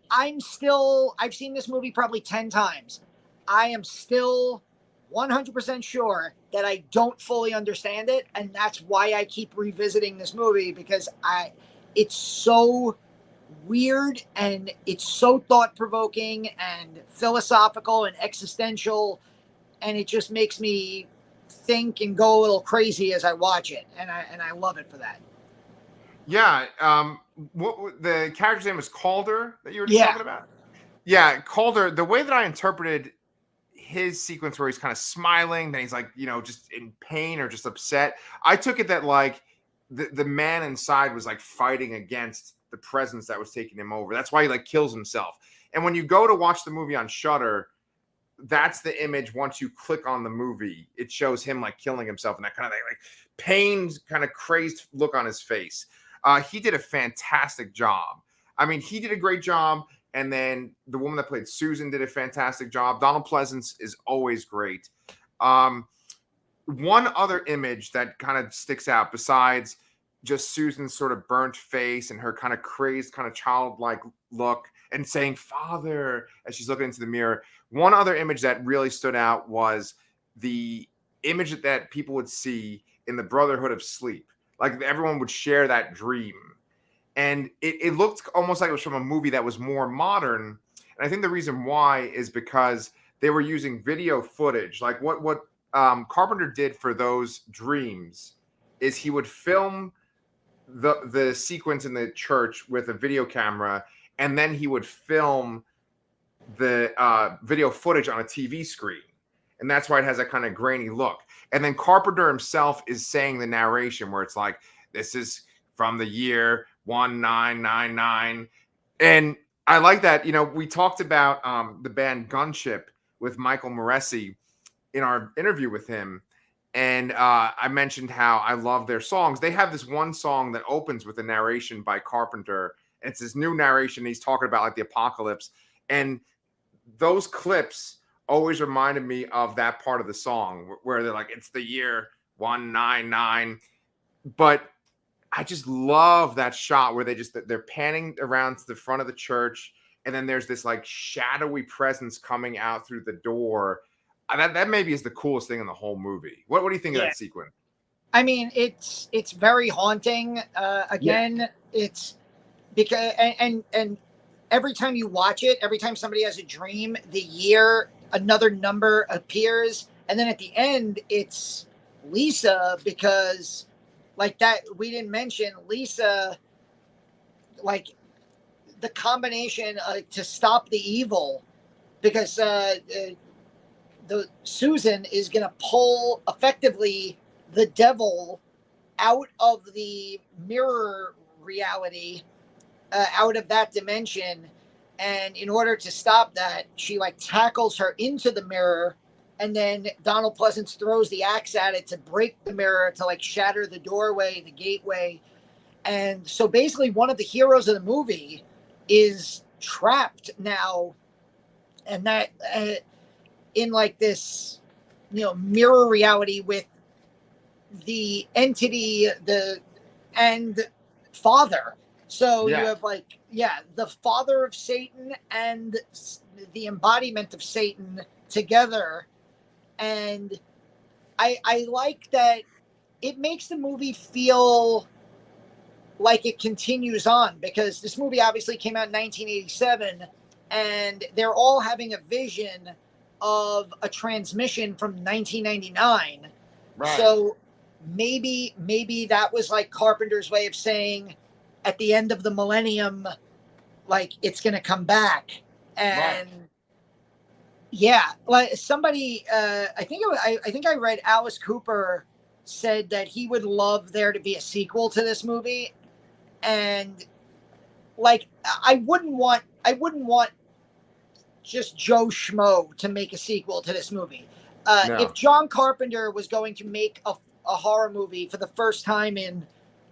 I've seen this movie probably 10 times. I am still 100% sure that I don't fully understand it, and that's why I keep revisiting this movie, because it's so weird and it's so thought-provoking and philosophical and existential, and it just makes me think and go a little crazy as I watch it, and I love it for that. Yeah. What the character's name was Calder that you were just Yeah. talking about? Yeah, Calder. The way that I interpreted his sequence where he's kind of smiling, then he's like, just in pain or just upset. I took it that like the man inside was like fighting against the presence that was taking him over. That's why he like kills himself. And when you go to watch the movie on Shudder, that's the image. Once you click on the movie, it shows him like killing himself and that kind of like pained, kind of crazed look on his face. He did a fantastic job. I mean, he did a great job. And then the woman that played Susan did a fantastic job. Donald Pleasance is always great. One other image that kind of sticks out besides just Susan's sort of burnt face and her kind of crazed, kind of childlike look and saying "Father" as she's looking into the mirror. One other image that really stood out was the image that people would see in the Brotherhood of Sleep. Like everyone would share that dream. And it looked almost like it was from a movie that was more modern. And I think the reason why is because they were using video footage. Like what Carpenter did for those dreams is he would film the sequence in the church with a video camera, and then he would film the video footage on a TV screen. And that's why it has that kind of grainy look. And then Carpenter himself is saying the narration where it's like, this is from the year 1999. And I like that. We talked about the band Gunship with Michael Moreci in our interview with him. And I mentioned how I love their songs. They have this one song that opens with a narration by Carpenter. And it's this new narration. He's talking about like the apocalypse. And those clips always reminded me of that part of the song where they're like, it's the year 199. But I just love that shot where they're panning around to the front of the church, and then there's this like shadowy presence coming out through the door. That maybe is the coolest thing in the whole movie. What do you think of that sequence? I mean, it's very haunting. Again, it's because and every time you watch it, every time somebody has a dream, the year, another number appears, and then at the end, it's Lisa, because like that we didn't mention Lisa, like the combination to stop the evil, because the Susan is going to pull effectively the devil out of the mirror reality, out of that dimension. And in order to stop that, she like tackles her into the mirror, and then Donald Pleasance throws the axe at it to break the mirror, to like shatter the doorway, the gateway. And so basically one of the heroes of the movie is trapped now, and that in like this mirror reality with the entity and father. So you have like the father of Satan and the embodiment of Satan together. And I like that it makes the movie feel like it continues on, because this movie obviously came out in 1987, and they're all having a vision of a transmission from 1999. Right. So maybe that was like Carpenter's way of saying at the end of the millennium, like it's going to come back. And yeah, like somebody, I think I read Alice Cooper said that he would love there to be a sequel to this movie. And like, I wouldn't want just Joe Schmo to make a sequel to this movie. No. If John Carpenter was going to make a horror movie for the first time in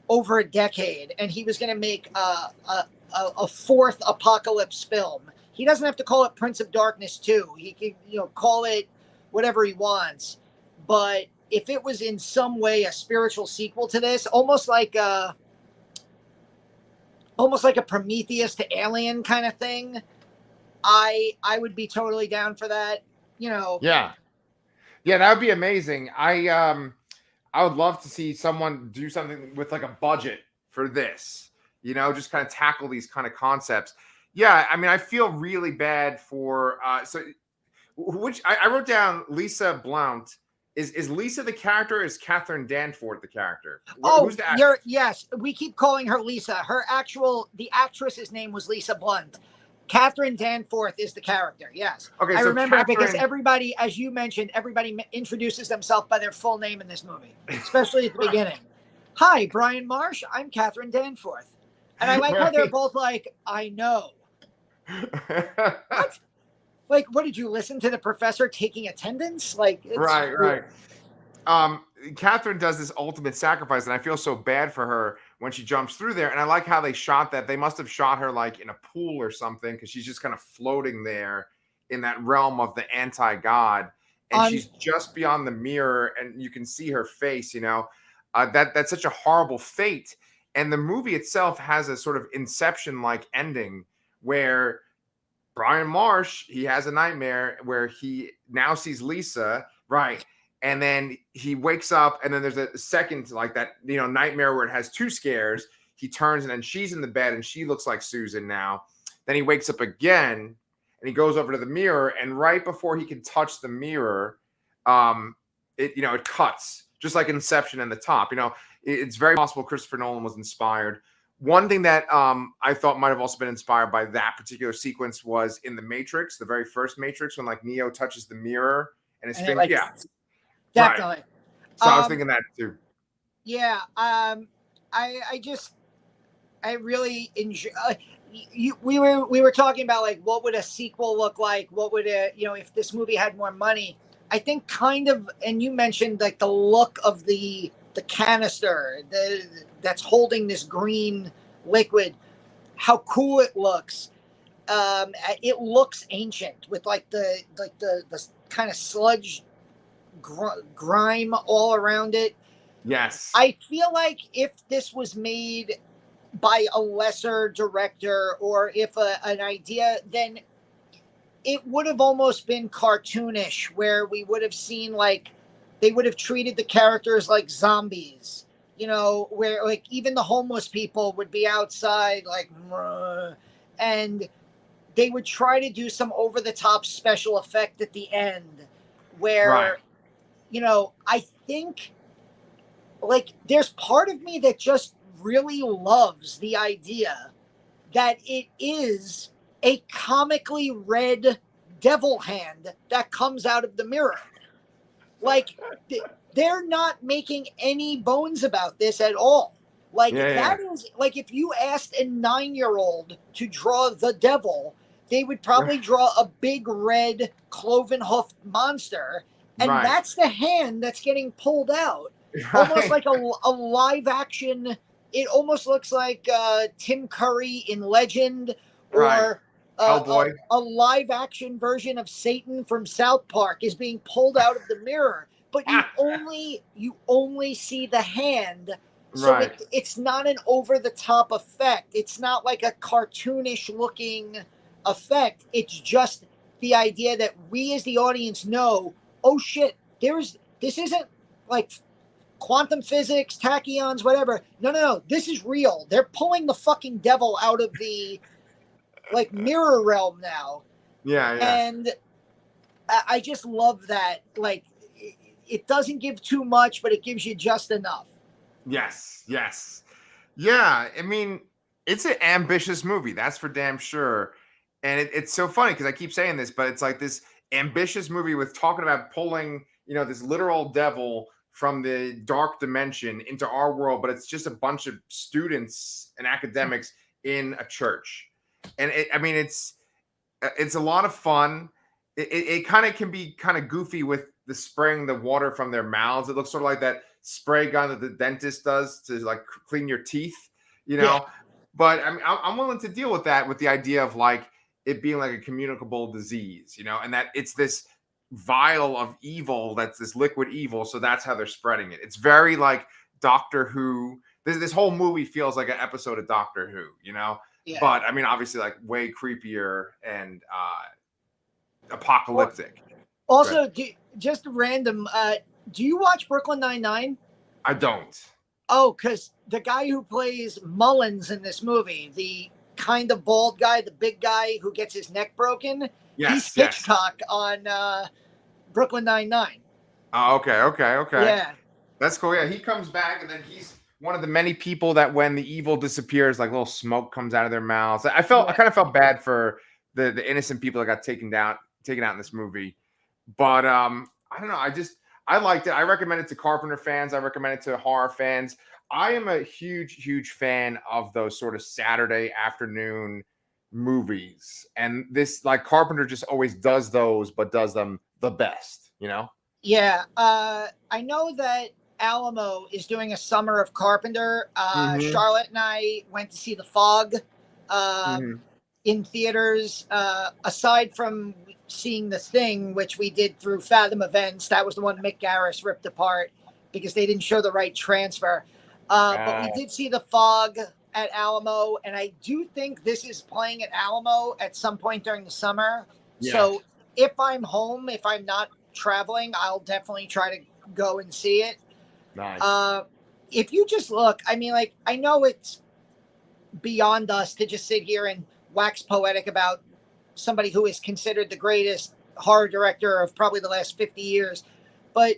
over a decade, and he was going to make a fourth apocalypse film, he doesn't have to call it Prince of Darkness 2. He can, call it whatever he wants. But if it was in some way a spiritual sequel to this, almost like a Prometheus to Alien kind of thing, I would be totally down for that. Yeah, that would be amazing. I would love to see someone do something with like a budget for this. Just kind of tackle these kind of concepts. Yeah, I mean, I feel really bad for which I wrote down Lisa Blount. Is Lisa the character? Or is Catherine Danforth the character? Who's the actress? Yes, we keep calling her Lisa. The actress's name was Lisa Blount. Catherine Danforth is the character. Yes. Okay. I remember because everybody, as you mentioned, everybody introduces themselves by their full name in this movie, especially at the beginning. Hi, Brian Marsh. I'm Catherine Danforth. And I like how they're both like, I know. What? Like, what did you listen to the professor taking attendance? Like, right. Catherine does this ultimate sacrifice, and I feel so bad for her when she jumps through there. And I like how they shot that. They must have shot her like in a pool or something, because she's just kind of floating there in that realm of the anti-god, and she's just beyond the mirror, and you can see her face. That's such a horrible fate. And the movie itself has a sort of Inception-like ending where Brian Marsh, he has a nightmare where he now sees Lisa, right? And then he wakes up, and then there's a second like that, nightmare where it has two scares. He turns, and then she's in the bed, and she looks like Susan now. Then he wakes up again, and he goes over to the mirror, and right before he can touch the mirror, it cuts, just like Inception in the top. It's very possible Christopher Nolan was inspired. One thing that I thought might have also been inspired by that particular sequence was in The Matrix, the very first Matrix, when like Neo touches the mirror and his finger. Definitely. Right. So I was thinking that too. Yeah. I really enjoy. We were talking about like what would a sequel look like? What would if this movie had more money? I think kind of, and you mentioned like the look of the canister that's holding this green liquid, how cool it looks. It looks ancient with like the kind of sludge grime all around it. Yes. I feel like if this was made by a lesser director, or if an idea, then it would have almost been cartoonish, where we would have seen like they would have treated the characters like zombies, where like even the homeless people would be outside like, and they would try to do some over the top special effect at the end where, I think like there's part of me that just really loves the idea that it is a comically red devil hand that comes out of the mirror. Like, they're not making any bones about this at all. Like, that is, like, if you asked a 9-year-old to draw the devil, they would probably draw a big red cloven-hoofed monster, and that's the hand that's getting pulled out. Almost like a live-action, it almost looks like Tim Curry in Legend, or a live-action version of Satan from South Park is being pulled out of the mirror, but you only see the hand, so it's not an over-the-top effect. It's not like a cartoonish-looking effect. It's just the idea that we as the audience know, oh shit, this isn't like quantum physics, tachyons, whatever. No. This is real. They're pulling the fucking devil out of the like mirror realm now. Yeah. And I just love that. Like, it doesn't give too much, but it gives you just enough. Yes. Yeah. I mean, it's an ambitious movie. That's for damn sure. And it's so funny because I keep saying this, but it's like this ambitious movie with talking about pulling, this literal devil from the dark dimension into our world, but it's just a bunch of students and academics in a church. And it's a lot of fun. It kind of can be kind of goofy with the spraying the water from their mouths. It looks sort of like that spray gun that the dentist does to like clean your teeth, Yeah. But I mean, I'm willing to deal with that, with the idea of like it being like a communicable disease, and that it's this vial of evil, that's this liquid evil. So that's how they're spreading it. It's very like Doctor Who. This whole movie feels like an episode of Doctor Who, Yeah. But I mean, obviously, like way creepier and apocalyptic. Also, just random. Do you watch Brooklyn Nine-Nine? I don't. Oh, because the guy who plays Mullins in this movie, the kind of bald guy, the big guy who gets his neck broken, he's Hitchcock on Brooklyn Nine-Nine. Oh, okay. Yeah. That's cool. Yeah, he comes back, and then he's one of the many people that when the evil disappears, like little smoke comes out of their mouths. I kind of felt bad for the innocent people that got taken out in this movie. But I don't know. I liked it. I recommend it to Carpenter fans. I recommend it to horror fans. I am a huge fan of those sort of Saturday afternoon movies. And this, like, Carpenter just always does those, but does them the best, Yeah. I know that Alamo is doing a summer of Carpenter. Charlotte and I went to see The Fog in theaters. Aside from seeing The Thing, which we did through Fathom Events, that was the one Mick Garris ripped apart because they didn't show the right transfer. But we did see The Fog at Alamo, and I do think this is playing at Alamo at some point during the summer. Yeah. So if I'm home, if I'm not traveling, I'll definitely try to go and see it. Nice. If you just look, I mean, like, I know it's beyond us to just sit here and wax poetic about somebody who is considered the greatest horror director of probably the last 50 years. But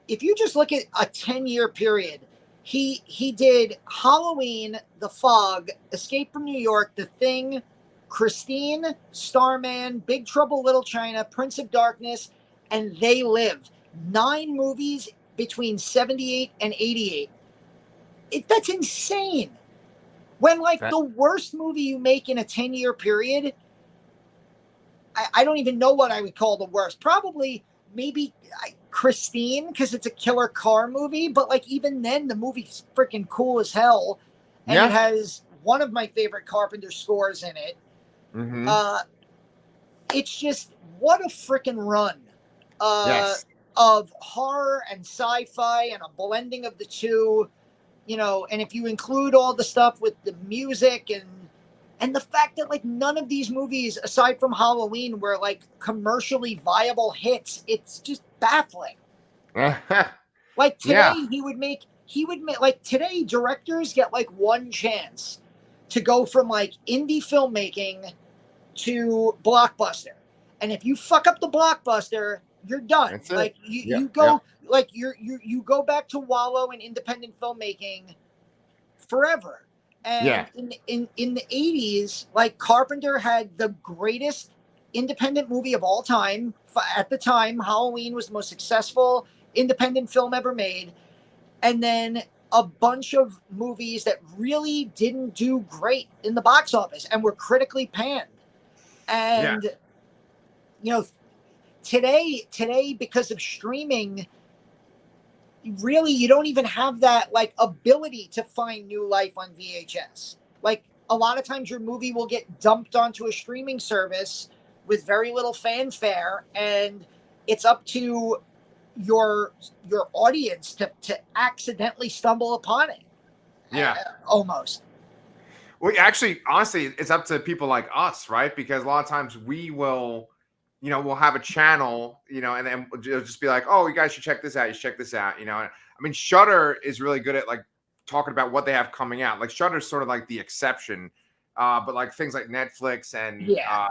if you just look at a 10-year period, he did Halloween, The Fog, Escape from New York, The Thing, Christine, Starman, Big Trouble Little China, Prince of Darkness, and They Live. 9 movies between 78 and 88. That's insane. When, like, the worst movie you make in a 10-year period, I don't even know what I would call the worst. Probably, maybe Christine, because it's a killer car movie. But, like, even then, the movie's freaking cool as hell. And it has one of my favorite Carpenter scores in it. Mm-hmm. It's just, what a freaking run of horror and sci-fi and a blending of the two. And if you include all the stuff with the music and the fact that, like, none of these movies, aside from Halloween, were, like, commercially viable hits, it's just baffling. Like, today, he would make, like, today, directors get, like, one chance to go from, like, indie filmmaking to blockbuster. And if you fuck up the blockbuster, you're done. That's like, it. you go, like, you go back to wallow in independent filmmaking forever. And in the 80s, like, Carpenter had the greatest independent movie of all time. At the time, Halloween was the most successful independent film ever made. And then a bunch of movies that really didn't do great in the box office and were critically panned. And, today, because of streaming, really, you don't even have that, like, ability to find new life on VHS. Like, a lot of times your movie will get dumped onto a streaming service with very little fanfare, and it's up to your audience to accidentally stumble upon it. Almost. Well, actually, honestly, it's up to people like us, right? Because a lot of times we will, we'll have a channel, and then we'll just be like, oh, you guys should check this out. You should check this out, I mean, Shudder is really good at like talking about what they have coming out. Like Shudder's sort of like the exception, but like things like Netflix and Yeah.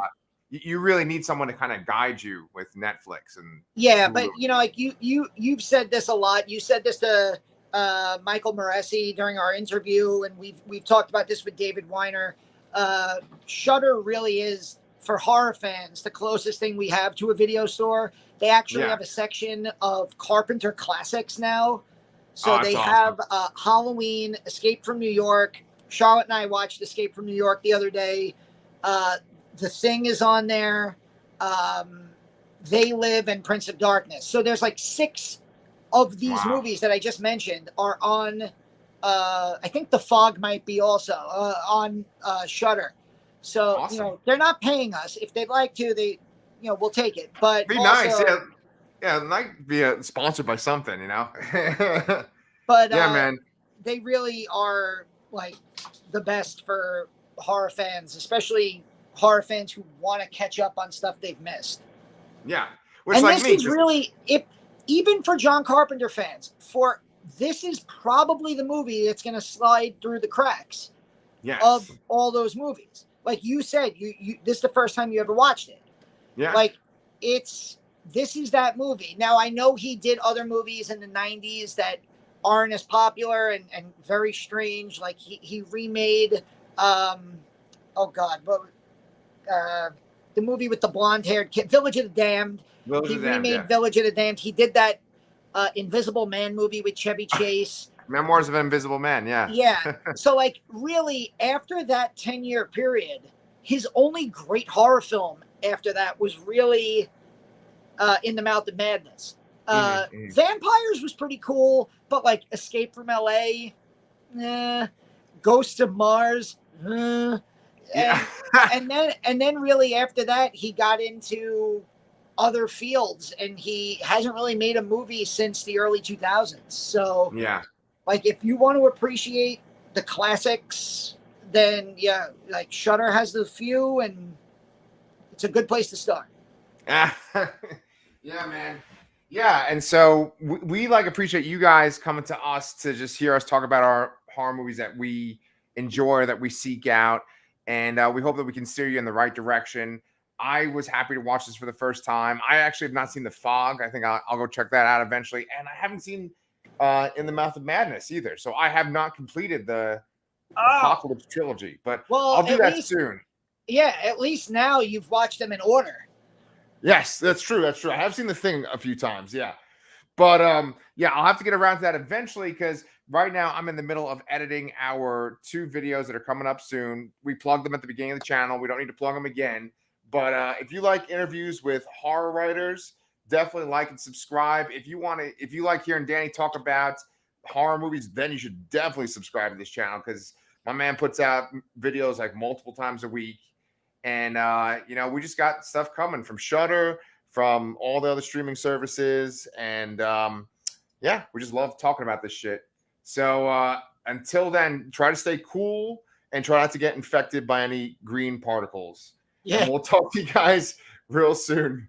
you really need someone to kind of guide you with Netflix and Yeah, Hulu. but like you've said this a lot. You said this to Michael Moresi during our interview, and we've talked about this with David Weiner. Shudder really is, for horror fans, the closest thing we have to a video store. They actually have a section of Carpenter classics now. So they have Halloween, Escape from New York. Charlotte and I watched Escape from New York the other day. The Thing is on there. They Live and Prince of Darkness. So there's like 6 of these movies that I just mentioned are on. I think The Fog might be also on Shudder. So they're not paying us. If they'd like to, we'll take it. But be nice, yeah, might be sponsored by something, But yeah, man, they really are like the best for horror fans, especially horror fans who want to catch up on stuff they've missed. Yeah, and like this is really, even for John Carpenter fans, this is probably the movie that's going to slide through the cracks of all those movies. Like you said, you this is the first time you ever watched it. Yeah, like this is that movie. Now I know he did other movies in the 90s that aren't as popular and very strange. Like he remade the movie with the blonde-haired kid, Village of the Damned. He remade Village of the Damned. He did that Invisible Man movie with Chevy Chase. Memoirs of an Invisible Man, yeah. Yeah. So, like, really, after that 10-year period, his only great horror film after that was really In the Mouth of Madness. Vampires was pretty cool, but, like, Escape from L.A., Ghosts of Mars, and then really after that, he got into other fields, and he hasn't really made a movie since the early 2000s. So like if you want to appreciate the classics, then like Shudder has the few, and it's a good place to start. Yeah, man. Yeah, and so we like appreciate you guys coming to us to just hear us talk about our horror movies that we enjoy, that we seek out, and we hope that we can steer you in the right direction. I was happy to watch this for the first time. I actually have not seen The Fog. I think I'll go check that out eventually. And I haven't seen In the Mouth of Madness either. So I have not completed the Apocalypse trilogy, but I'll do that soon. Yeah, at least now you've watched them in order. Yes, that's true. That's true. I have seen The Thing a few times. Yeah. But I'll have to get around to that eventually, because right now I'm in the middle of editing our 2 videos that are coming up soon. We plugged them at the beginning of the channel. We don't need to plug them again. But if you like interviews with horror writers, definitely like and subscribe. If you like hearing Danny talk about horror movies, then you should definitely subscribe to this channel, because my man puts out videos like multiple times a week. And we just got stuff coming from Shudder, from all the other streaming services, and we just love talking about this shit. So until then, try to stay cool and try not to get infected by any green particles. Yeah. And we'll talk to you guys real soon.